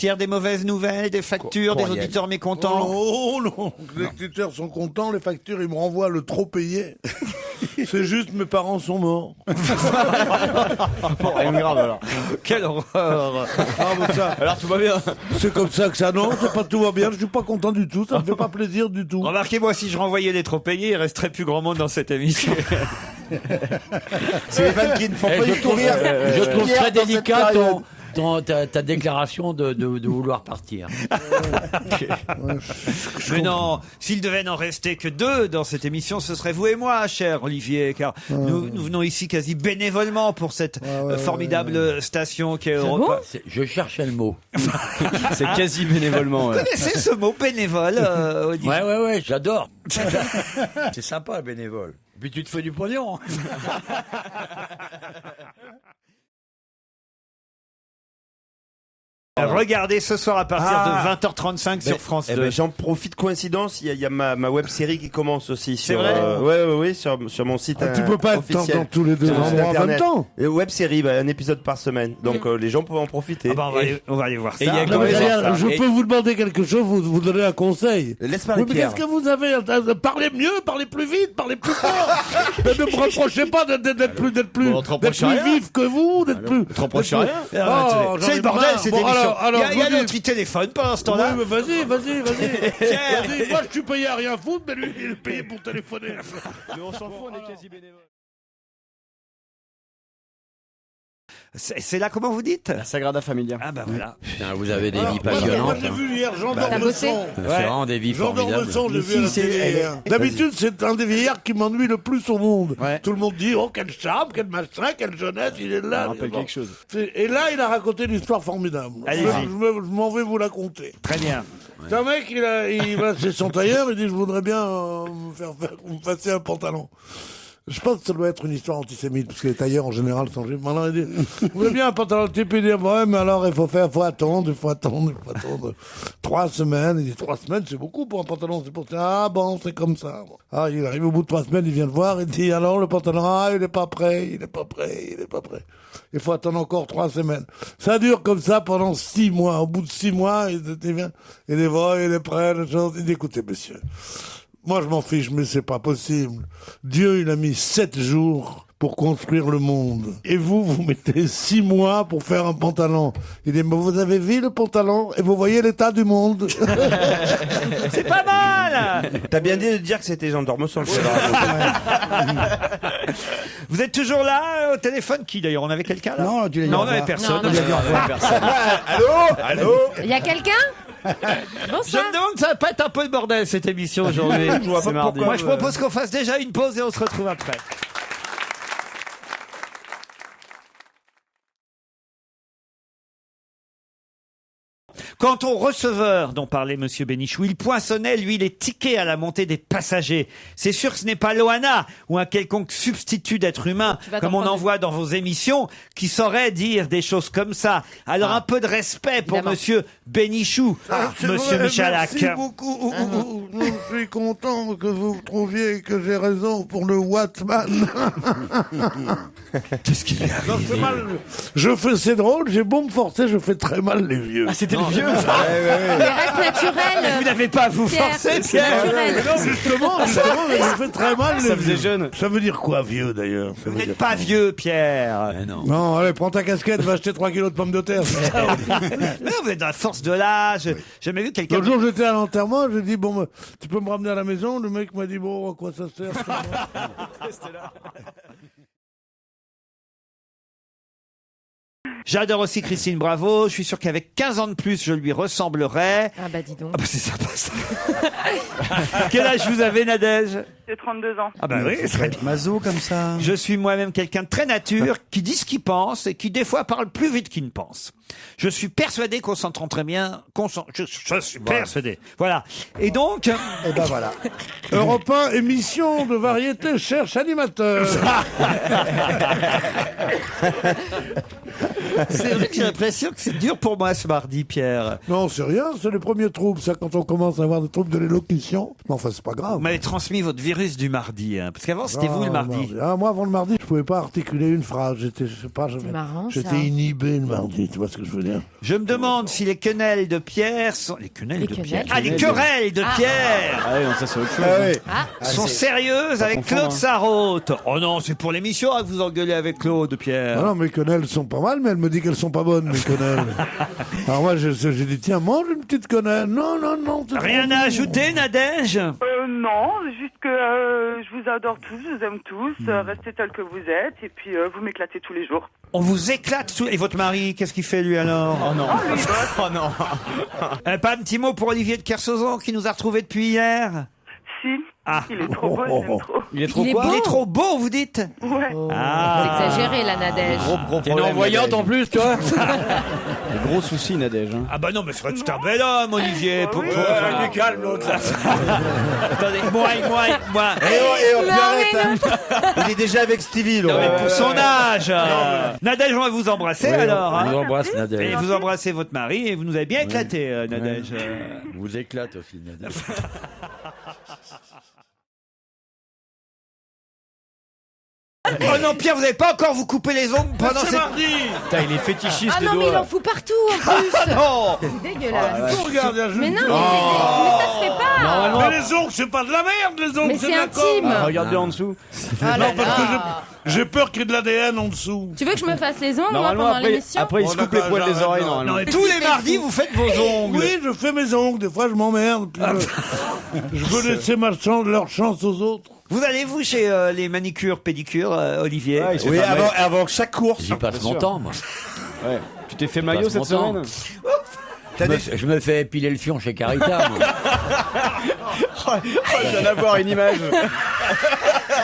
Pierre, des mauvaises nouvelles, des factures, des auditeurs mécontents? Oh non, les auditeurs sont contents, les factures, ils me renvoient le trop payé. C'est juste, mes parents sont morts. Bon, rien de grave alors. Quelle horreur. Ah, mais ça, Alors tout va bien. c'est comme ça que ça, non, c'est pas tout va bien, je suis pas content du tout, ça me fait pas plaisir du tout. Remarquez, moi, si je renvoyais les trop payés, il resterait plus grand monde dans cette émission. C'est les vannes qui ne font pas je du tout trouve, rire. je trouve Pierre, très dans cette délicat période. ta déclaration de vouloir partir. Mais non, s'il devait n'en rester que 2 dans cette émission, ce serait vous et moi, cher Olivier, car nous venons ici quasi bénévolement pour cette formidable station qui est Europe. Je cherchais le mot. C'est quasi bénévolement. Vous connaissez ce mot bénévole, Olivier? Ouais, j'adore. C'est sympa, bénévole. Puis tu te fais du pognon. Regardez ce soir à partir de 20h35 sur France 2. J'en profite, coïncidence, il y a ma web série qui commence aussi. C'est sur, vrai ouais, sur mon site Tu peux pas être officiel. dans tous les deux Sur mon site endroits en même internet. temps. Et web série, un épisode par semaine. Donc les gens peuvent en profiter. Ah bah, on va aller voir ça. Et il y a Non, mais regarde, je Et- peux vous demander quelque chose, vous donner un conseil. Laisse parler Oui, mais Pierre. qu'est-ce que vous avez Parlez mieux, parlez plus vite, parlez plus fort. Mais ne me reprochez pas d'être plus Bon, on te reproche rien. vif que vous, d'être plus. te reproche rien. Oh, C'est le bordel, cette émission. Alors, il y a vous dites- l'autre qui téléphone pendant ce Oui, temps-là. mais vas-y. Pierre. Vas-y. Moi, je suis payé à rien foutre, mais lui, il est payé pour téléphoner. Mais on s'en fout, on est quasi bénévole. C'est là, comment vous dites? La Sagrada Familia. Ah bah voilà. Putain, vous avez des vies Moi, passionnantes. j'ai vu hier Jean T'as bossé d'Ormesson. C'est vraiment des vies Jean formidables. d'Ormesson, j'ai vu à la télé hier. D'habitude, c'est un des vieillards qui m'ennuie le plus au monde. Ouais. Tout le monde dit, oh, quel charme, quel machin, quelle jeunesse, il est Ça là. me rappelle Bon. quelque chose. Et là, il a raconté une histoire formidable. Allez-y. Je m'en vais vous la conter. Très bien. C'est un mec, il va chez son tailleur, il dit, je voudrais bien me passer un pantalon. Je pense que ça doit être une histoire antisémite, parce que les tailleurs, en général, sont juifs. Maintenant, il dit, vous voulez bien un pantalon de type? Il dit, ouais, mais alors, il faut attendre 3 semaines. Il dit, 3 semaines, c'est beaucoup pour un pantalon, c'est pour ça. Ah bon, c'est comme ça. Ah, il arrive au bout de 3 semaines, il vient le voir, il dit, alors, le pantalon, il est pas prêt. Il faut attendre encore 3 semaines. Ça dure comme ça pendant 6 mois. Au bout de 6 mois, il vient, il est vrai, il est prêt, il dit, écoutez, monsieur. Moi, je m'en fiche, mais c'est pas possible. Dieu, il a mis 7 jours pour construire le monde. Et vous mettez 6 mois pour faire un pantalon. Il dit, mais vous avez vu le pantalon et vous voyez l'état du monde. C'est pas mal. T'as bien dit de dire que c'était Jean d'Ormesson. Vous êtes toujours là au téléphone? Qui d'ailleurs? On avait quelqu'un là? Non, tu l'as dit Non, au on n'avait revoir. personne. Non, Il y avait personne. Allô Il y a quelqu'un? Je Bonsoir. me demande, ça va pas être un peu le bordel cette émission aujourd'hui. Je vois pas C'est mardi. pourquoi. Moi, je propose qu'on fasse déjà une pause et on se retrouve après. Quant au receveur dont parlait Monsieur Bénichou, il poinçonnait, lui, les tickets à la montée des passagers. C'est sûr que ce n'est pas Loana ou un quelconque substitut d'être humain, Tu vas comme t'en on en prendre voit dans vos émissions, qui saurait dire des choses comme ça. Alors un peu de respect pour Évidemment. Monsieur Bénichou, C'est Monsieur vrai, Michalak. Merci beaucoup. Je suis content que vous trouviez que j'ai raison pour le Wattman. Qu'est-ce qu'il y a? Non, c'est mal. C'est drôle, j'ai beau me forcer, je fais très mal les vieux. Ah, c'était le vieux. Mais reste naturel. Vous n'avez pas à vous Pierre, forcer, c'est Pierre. naturel. Non, justement, mais je fais très mal les Ça vieux. faisait jeune. Ça veut dire quoi, vieux, d'ailleurs? Ça Vous veut n'êtes dire pas quoi vieux, Pierre. Non. Non, allez, prends ta casquette, va acheter 3 kilos de pommes de terre. Mais vous êtes dans la force de l'âge. J'ai jamais vu quelqu'un. L'autre jour, j'étais à l'enterrement, j'ai dit, bon, tu peux me ramener à la maison? Le mec m'a dit, bon, à quoi ça sert? J'adore aussi Christine Bravo. Je suis sûr qu'avec 15 ans de plus, je lui ressemblerais. Ah bah dis donc. Ah bah c'est sympa ça. Quel âge vous avez, Nadège? J'ai 32 ans. Ah bah oui, très bien. Mazo comme ça. Je suis moi-même quelqu'un de très nature, qui dit ce qu'il pense et qui des fois parle plus vite qu'il ne pense. Je suis persuadé qu'on s'entend très bien. Je suis persuadé. Voilà. Et donc, Et ben voilà. Europe 1, émission de variété, cherche animateur. C'est vrai que j'ai l'impression que c'est dur pour moi ce mardi, Pierre. Non, c'est rien, c'est les premiers troubles, ça, quand on commence à avoir des troubles de l'élocution. Mais enfin, c'est pas grave. Vous m'avez transmis votre virus du mardi, hein, parce qu'avant c'était vous le mardi. Ah, moi, avant le mardi, je pouvais pas articuler une phrase. J'étais, je sais pas, marrant, ça. j'étais inhibé le mardi, tu vois ce que je veux dire? Je me demande si les quenelles de Pierre sont... Les quenelles de Pierre. quenelles. Ah, les querelles de Pierre Ah oui, non, ça c'est autre chose. sont sérieuses avec confondre, Claude hein. Sarraute. Oh non, c'est pour l'émission hein, que vous engueulez avec Claude, Pierre. Ah non, mes quenelles sont pas mal, mais elle me dit qu'elles sont pas bonnes, mes quenelles. Alors moi, j'ai dit, tiens, mange une petite quenelle. Non, non, non. c'est Rien trop à bon. ajouter, Nadège? Non, juste que je vous adore tous, je vous aime tous, restez tels que vous êtes, et puis vous m'éclatez tous les jours. On vous éclate tout... Et votre mari, qu'est-ce qu'il fait lui alors? Oh non. Oh non. Pas un petit mot pour Olivier de Kersauzon qui nous a retrouvés depuis hier? Si, Ah. il est trop beau, je l'aime trop. Il est trop Il est quoi beau. Il est trop beau, vous dites? Ouais. Ah. C'est exagéré, la Nadège. Gros T'es problème. non-voyante en plus, toi. Gros souci, Nadège. Hein. Ah bah non, mais c'est vrai que c'est un bel homme, Olivier. oui. Du calme, l'autre, là. Attendez, moi. Et on Non, arrête, mais hein. Il est déjà avec Stevie, Non, là. mais pour son âge. Nadège, on va vous embrasser alors. On hein. vous embrasse, Et Nadège. vous embrassez votre mari et vous nous avez bien éclaté, Nadège. Vous éclate aussi, Nadège. Oh non, Pierre, vous n'avez pas encore vous couper les ongles pendant C'est cette... mardi. Putain, il est fétichiste, Ah les non, mais doigts. il en fout partout, en plus. Non. C'est dégueulasse. Oh, regarde, il y a juste- Mais non, mais ça se fait pas. Normalement, Mais les ongles, c'est pas de la merde, les ongles, Mais c'est c'est de la intime. com. regardez en dessous. Ah là Non, parce que là. j'ai peur qu'il y ait de l'ADN en dessous. Tu veux que je me fasse les ongles, moi, Normalement, pendant après, l'émission après il Oh, se coupe les d'accord, poils des j'arrête, oreilles, non. normalement. Non, mais tous les mardis, vous faites vos ongles. Oui, je fais mes ongles, des fois je m'emmerde. puis je veux laisser leur chance aux autres. Vous allez-vous chez les manicures, pédicures, Olivier? Ouais, il se fait Oui, faire mal. avant chaque course. J'y passe bien mon sûr. temps, moi. Ouais. Tu t'es fait maillot passe cette mon temps. semaine? Je me fais épiler le fion chez Carita, moi. Je viens d'avoir une image.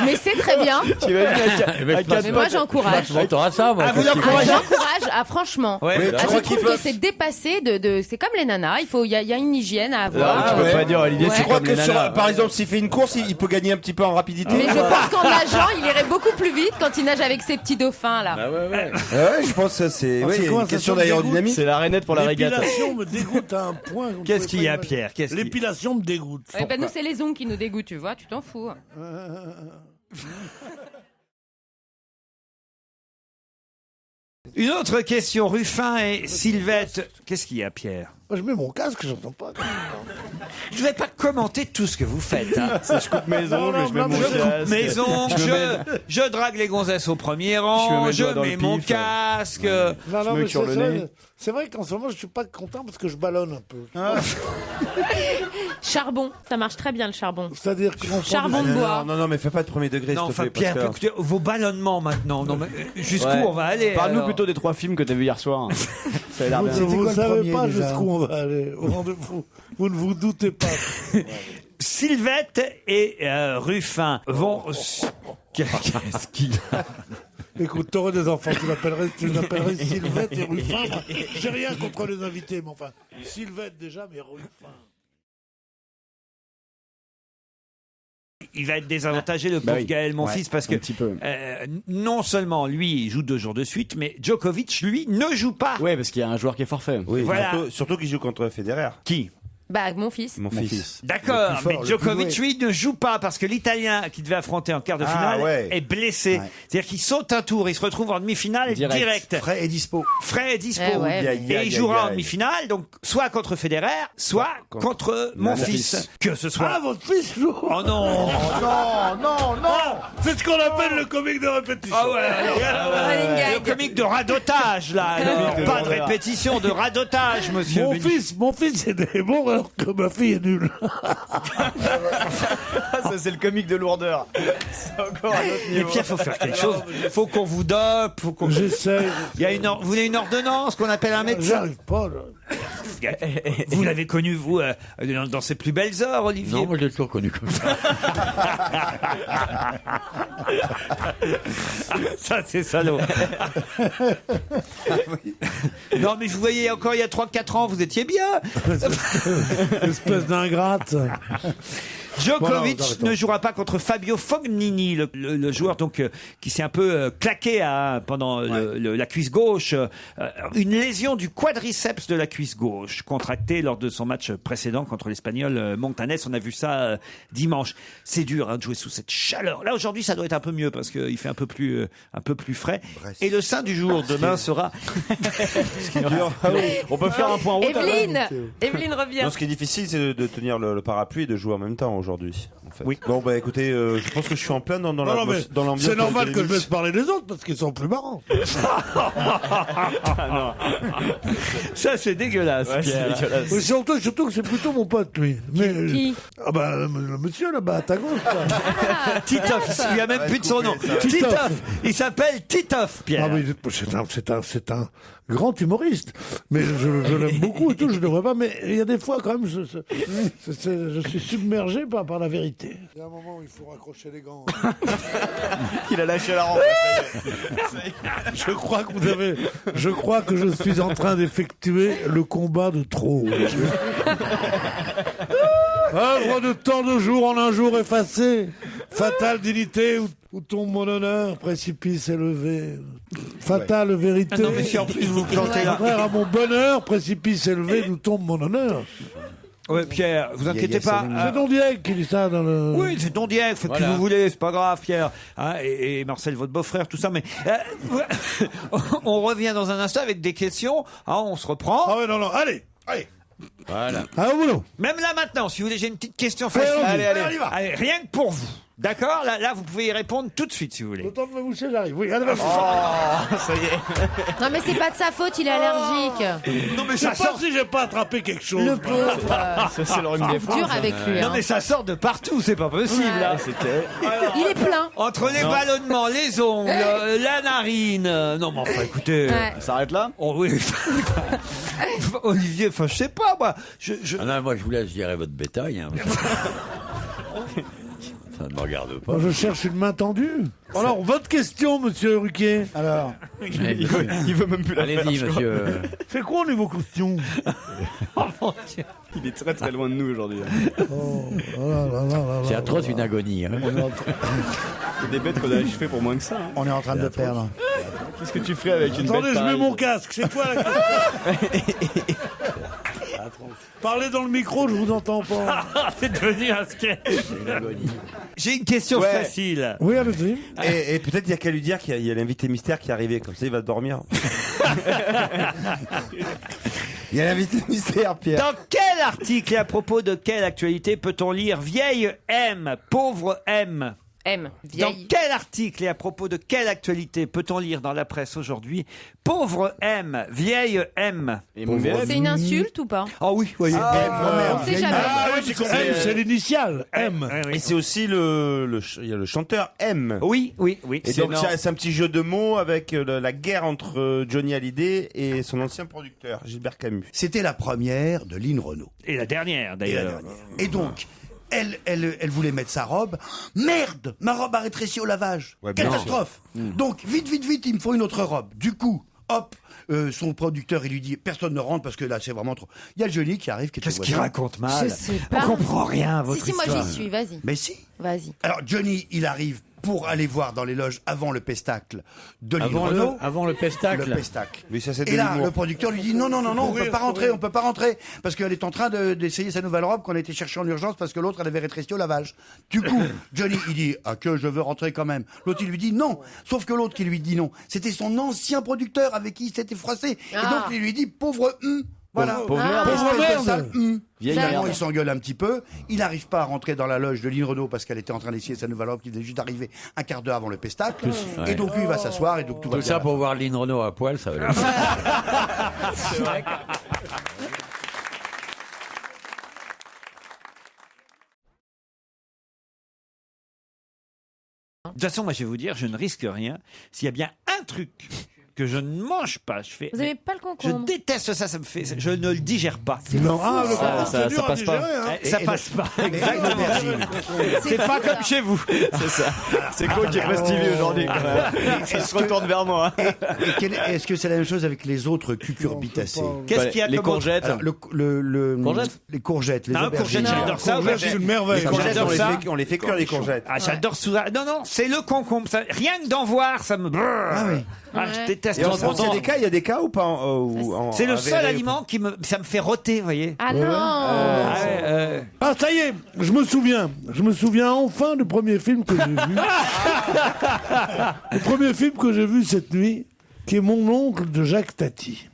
Mais c'est très bien. Tu imagines Mais à quatre Mais moi, potes. j'encourage. Je m'entends à ça, moi. Ah, vous Qu'est-ce qu'il l'encouragez? fait J'encourage, franchement. Ouais. Oui, Ah, tu je crois trouve qu'il que peut- c'est dépassé c'est comme les nanas, il y a une hygiène à Non, avoir. tu peux ouais. pas dire, Olivier, Ouais. c'est Je crois comme que les nanas. par exemple, s'il fait une course, il peut gagner un petit peu en rapidité. Mais je pense qu'en nageant, il irait beaucoup plus vite quand il nage avec ses petits dauphins, là. Ah ouais, ouais. Ouais, je pense que c'est Ah, ouais, c'est il y a quoi, une ça question te dégoûte d'aérodynamique. C'est la rainette pour la régate. L'épilation me dégoûte à un point. vous ne Qu'est-ce pouvez qu'il y pas a, imaginer. Pierre? Qu'est-ce qu'il y a? L'épilation me dégoûte. Eh ben, nous, c'est les ongles qui nous dégoûtent, tu vois, tu t'en fous. Une autre question, Ruffin et Sylvette. Qu'est-ce qu'il y a, Pierre? Moi, je mets mon casque, j'entends pas. Je vais pas commenter tout ce que vous faites. Hein. Je coupe mes ongles, non, je mets non, mon je coupe casque. Mes ongles, Je me mets- je drague les gonzesses au premier Je rang, me mets je le doigt dans mets le mon pif. casque. Non, Je non, me mais cure le nez. c'est vrai qu'en ce moment, je suis pas content parce que je ballonne un peu. Charbon, ça marche très bien, le charbon. C'est-à-dire qu'on prend Charbon de du- bois. Non, mais fais pas de premier degré, Non, s'il te enfin, plaît. Pierre, parce que- écoutez, vos ballonnements maintenant. Non, mais, jusqu'où Ouais. on va aller? Parle-nous alors plutôt des 3 films que t'as vus hier soir. Ça a l'air bien. Vous ne le savez premier, pas déjà jusqu'où on va aller au rendez-vous. Vous ne vous doutez pas. Sylvette et Ruffin vont. Qu'est-ce qu'il a? Écoute, t'aurais des enfants, tu l'appellerais Sylvette et Ruffin. Enfin, j'ai rien contre les invités, mais enfin, Sylvette déjà, mais Ruffin. Il va être désavantagé, le Bah pauvre oui. Gaël, mon Ouais, fils, parce un que petit peu. non seulement lui, il joue 2 jours de suite, mais Djokovic, lui, ne joue pas. Ouais, parce qu'il y a un joueur qui est forfait. Oui, Voilà. surtout qu'il joue contre Federer, Qui? Bah, mon fils. mon fils. D'accord, Le plus fort, mais le Djokovic, plus lui, ne joue pas parce que l'Italien qui devait affronter en quart de Ah, finale ouais. est blessé. Ouais. C'est-dire qu'il saute un tour, il se retrouve en demi-finale direct. Frais et dispo. Frais est dispo. Eh ouais. Et il jouera en demi-finale, donc soit contre Federer, soit contre mon fils. Que ce soit. Ah, votre fils joue. Oh non. C'est ce qu'on appelle le comique de répétition. Ah ouais, alors, Running gag. le comique de radotage, là. alors. de Pas de lourdeur. répétition, de radotage, monsieur. Mon fils est bon alors que ma fille est nulle. Ça, c'est le comique de lourdeur. C'est encore un autre Mais niveau. Pierre, faut faire quelque chose. Faut qu'on vous dope. Faut qu'on... J'essaye. Il y a vous voulez une ordonnance qu'on appelle un médecin? J'arrive pas, là. Vous l'avez connu, vous, dans ses plus belles heures, Olivier? Non, moi, je l'ai toujours connu comme ça. Ça, c'est salaud. Non, mais je vous voyais encore il y a 3-4 ans, vous étiez bien. Espèce d'ingrate. Djokovic Voilà, arrêtons. ne jouera pas contre Fabio Fognini, le joueur donc qui s'est un peu claqué pendant la cuisse gauche. Une lésion du quadriceps de la cuisse gauche, contractée lors de son match précédent contre l'Espagnol Montanes. On a vu ça dimanche. C'est dur de jouer sous cette chaleur. Là aujourd'hui, ça doit être un peu mieux parce qu'il fait un peu plus frais. Et le saint du jour demain sera. On peut faire un point route. Evelyne revient. Non, ce qui est difficile, c'est de tenir le parapluie et de jouer en même temps aujourd'hui. En fait. Oui. Bon, bah écoutez, je pense que je suis en plein dans l'ambiance. C'est normal que je laisse parler les autres parce qu'ils sont plus marrants. Ça c'est dégueulasse, Pierre. Mais surtout que c'est plutôt mon pote, lui. Mais, Qui Ah bah, le monsieur là-bas à ta gauche. Là. Titoff, il n'y a même plus de son nom. Titoff. Titoff, il s'appelle Titoff, Pierre. Ah oui, c'est un grand humoriste. Mais je l'aime beaucoup et tout, je ne le vois pas. Mais il y a des fois quand même, je suis submergé par la vérité. Il y a un moment où il faut raccrocher les gants. Il a lâché la rampe. Je crois que je suis en train d'effectuer le combat de trop. Œuvre de tant de jours en un jour effacé, fatale dignité où tombe mon honneur, précipice élevé. Fatale vérité. Ah non, mais si en plus vous plantez là. Contraire à mon bonheur, précipice élevé, d'où tombe mon honneur. Ouais, Pierre, vous inquiétez pas. C'est Don Diego qui dit ça dans le... Oui, c'est Don Diego, faites ce que vous voulez, c'est pas grave, Pierre. Hein, et Marcel, votre beau-frère, tout ça, mais on revient dans un instant avec des questions. Hein, on se reprend. Ah ouais, non, allez. Voilà. Ah, au boulot. Même là maintenant, si vous voulez, j'ai une petite question facile. Allez, on y va. Allez, rien que pour vous. D'accord, là, vous pouvez y répondre tout de suite si vous voulez. Autant de me boucher, j'arrive. Oui, allez, vas-y. Ça y est. Non mais c'est pas de sa faute, il est allergique. Non mais Je sais ça pas sort. si j'ai pas attrapé quelque chose. Le pauvre. Ça, c'est le rhume des France. Dur avec lui. Non hein. mais ça sort de partout, c'est pas possible Ouais. là. Il est plein. Entre les ballonnements, les ongles, la narine. Non mais enfin écoutez. Ouais. Ça s'arrête là. Oh oui. Olivier, enfin je sais pas moi. Ah non, moi je vous laisse gérer votre bétail. Hein. Ça ne me regarde pas. Moi, je cherche une main tendue. Alors, votre question, monsieur Ruquier. Alors, Il veut même plus la faire. Allez-y, je crois. monsieur. c'est quoi au niveau costume? Il est très très loin de nous aujourd'hui. Oh, là. C'est atroce une agonie. Hein. Il y a des bêtes qu'on a achevées pour moins que ça. hein. On est en train de le perdre. Qu'est-ce que tu ferais avec une Attendez, bête je mets pareille mon casque. C'est quoi la question? Parlez dans le micro, je vous entends pas. C'est devenu un sketch. Une agonie. J'ai une question Ouais. facile. Oui, allez-y. Et peut-être il y a qu'à lui dire qu'il y a l'invité mystère qui est arrivé, comme ça il va dormir. Il y a l'invité mystère, Pierre. Dans quel article et à propos de quelle actualité peut-on lire vieille M, pauvre M? M. Dans Vieille. quel article et à propos de quelle actualité peut-on lire dans la presse aujourd'hui pauvre M, vieille M? Et mon VF. C'est une insulte ou pas? Oh oui, voyez. On sait jamais. Ah oui, M, c'est l'initiale. M. Et c'est aussi il y a le chanteur M. Oui. Et donc c'est un petit jeu de mots avec la guerre entre Johnny Hallyday et son ancien producteur Gilbert Camus. C'était la première de Lynn Renault. Et la dernière Et la d'ailleurs. dernière. Et donc, elle voulait mettre sa robe. Merde, ma robe a rétréci au lavage. Ouais, bien Catastrophe. Donc, vite, il me faut une autre robe. Du coup, hop, son producteur, il lui dit, personne ne rentre parce que là, c'est vraiment trop. Il y a Johnny qui arrive, qui est Qu'est-ce au qu'il voisin. raconte mal? Je sais On pas. comprend rien à votre Si, moi histoire. j'y suis, vas-y. Mais si. Vas-y. Alors, Johnny, il arrive pour aller voir dans les loges avant le pestacle de Lynn Avant Renault. avant le pestacle. Le pestacle. Mais ça c'est de Et là, l'humour. le producteur lui dit non, on peut pas rentrer, parce qu'elle est en train d'essayer sa nouvelle robe qu'on a été chercher en urgence parce que l'autre elle avait rétréci au lavage. Du coup, Johnny il dit que je veux rentrer quand même. L'autre il lui dit non, sauf que l'autre qui lui dit non, c'était son ancien producteur avec qui il s'était froissé. Et donc il lui dit pauvre voilà. Pauvre merde. Espèce de merde. sale, Vieille Finalement, merde. il s'engueule un petit peu. Il n'arrive pas à rentrer dans la loge de Lynn Renault parce qu'elle était en train d'essayer sa nouvelle robe qui venait juste d'arriver un quart d'heure avant le pestacle. Ouais. Et donc lui il va s'asseoir et donc tout va Tout bien. ça pour voir Lynn Renault à poil, ça va. De toute façon, moi je vais vous dire, je ne risque rien. S'il y a bien un truc que je ne mange pas. Vous n'aimez pas le Je concombre? déteste ça, ça me fait, je ne le digère pas. Non, ah, le Ça- concombre, ça- c'est dur ça à passe pas. digérer, hein. Ça passe pas. Exactement. C'est pas comme chez vous. C'est ça. C'est quoi qui est prestigieux aujourd'hui quand même. Ça se retourne vers moi. Est-ce que c'est la même chose avec les autres cucurbitacées? Qu'est-ce qu'il y a Les comme autre- courgettes. Alors, Courgettes les courgettes, les Non, aubergines. courgettes, j'adore ça. Courgette, c'est une merveille. Les courgettes, J'adore ça. on les fait cuire les courgettes. Ah, j'adore ça. Non, c'est le concombre. Rien que d'en voir, ça me. Ah oui. Ah, je déteste Et en ça. France, il y a des cas ou pas C'est le seul aliment qui ça me fait roter, vous voyez. Ah non. Ah, ça y est, je me souviens enfin du premier film que j'ai vu. Le premier film que j'ai vu cette nuit, qui est Mon oncle de Jacques Tati.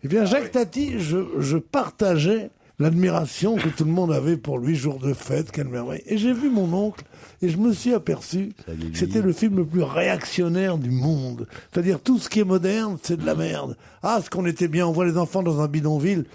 Eh bien, Jacques Tati, je partageais l'admiration que tout le monde avait pour lui, jour de fête, quelle merveille. Et j'ai vu Mon oncle, et je me suis aperçu que c'était le film le plus réactionnaire du monde. C'est-à-dire, tout ce qui est moderne, c'est de la merde. Ah, ce qu'on était bien, on voit les enfants dans un bidonville.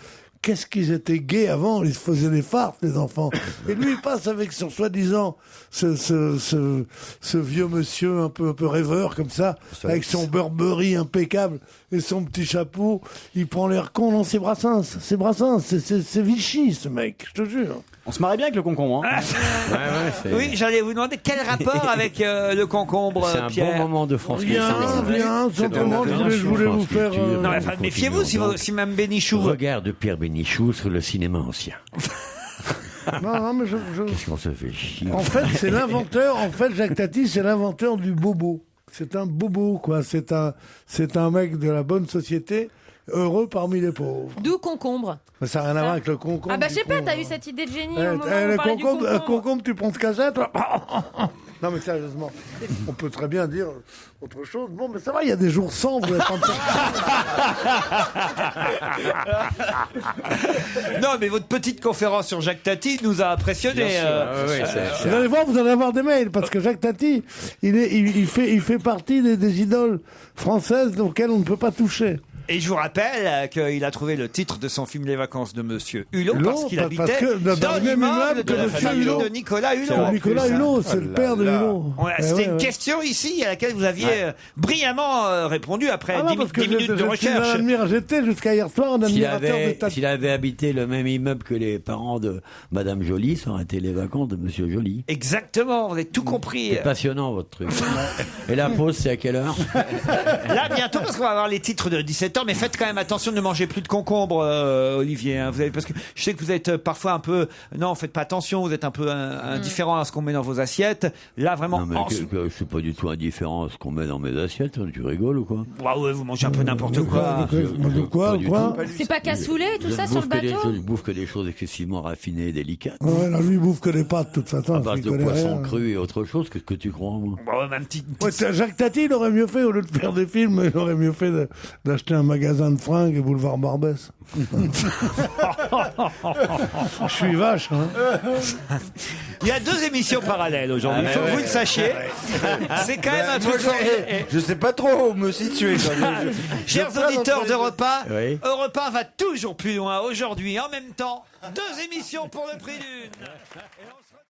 Qu'est-ce qu'ils étaient gays avant, ils se faisaient des farces, les enfants. Et lui, il passe avec son soi-disant, ce vieux monsieur un peu rêveur comme ça, avec son Burberry impeccable et son petit chapeau. Il prend l'air con, non, c'est Brassens, c'est Vichy, ce mec, je te jure. On se marrait bien avec le concombre. Hein. Oui, j'allais vous demander quel rapport avec le concombre, C'est un Pierre. bon moment de France. Rien, simplement, je voulais vous faire... Non, mais enfin, méfiez-vous si même Bénichou. Regard de Pierre Bénichou sur le cinéma ancien. Non, mais Qu'est-ce qu'on se fait chier. En fait, c'est l'inventeur. En fait, Jacques Tati, c'est l'inventeur du bobo. C'est un bobo, quoi. C'est un mec de la bonne société, heureux parmi les pauvres. D'où concombre? Mais ça n'a rien à voir avec le concombre. Ah bah je sais du pas, con, t'as hein. eu cette idée de génie Eh, au moment où le on parlait du concombre. concombre, tu prends ce cassette. Non, mais sérieusement, on peut très bien dire autre chose. Bon, mais ça va, il y a des jours sans, vous êtes en Non, mais votre petite conférence sur Jacques Tati nous a impressionnés. Vous allez voir, vous allez avoir des mails, parce que Jacques Tati, il fait partie des idoles françaises auxquelles on ne peut pas toucher. Et je vous rappelle qu'il a trouvé le titre de son film Les vacances de Monsieur Hulot Hulot, parce qu'il parce habitait que dans dans le même l'immeuble immeuble de que la Monsieur famille Hulot. de Nicolas Hulot. C'est Nicolas Hulot, c'est le père de Hulot. C'était une ouais. question ici à laquelle vous aviez brillamment répondu après Ah non, 10 parce que minutes de recherche. J'étais jusqu'à hier soir un S'il admirateur de avait, Tati. s'il avait habité le même immeuble que les parents de Madame Joly, ça aurait été les vacances de Monsieur Joly. Exactement, vous avez tout compris. C'est passionnant votre truc. Et la pause, c'est à quelle heure? Là, bientôt, parce qu'on va avoir les titres de 17h, mais faites quand même attention de ne manger plus de concombre, Olivier. Hein. Vous avez, parce que je sais que vous êtes parfois un peu... Non, faites pas attention, vous êtes un peu indifférent à ce qu'on met dans vos assiettes. Là, vraiment... Non, mais je suis pas du tout indifférent à ce qu'on met dans mes assiettes. Tu rigoles ou quoi? Ah ouais, vous mangez un peu n'importe quoi. De quoi, Pas du quoi tout. C'est pas cassoulet, tout ça sur le bateau? Je bouffe que des choses excessivement raffinées et délicates. Ouais, là, lui, il bouffe que des pâtes, de toute façon. À base il de connaît poisson rien. cru et autre chose, qu'est-ce que tu crois, moi? Bon, ouais, un petit... Ouais, Jacques Tati, il aurait mieux fait, au lieu de faire des films, il aurait mieux fait d'acheter un magasin de fringues et boulevard Barbès. Je suis vache, hein. Il y a 2 émissions parallèles aujourd'hui, il faut que vous le sachiez. C'est quand même un truc... Je sais pas trop où me situer. Chers auditeurs d'Europe 1, Oui. Europe 1 va toujours plus loin aujourd'hui. En même temps, 2 émissions pour le prix d'une. Et on se retrouve-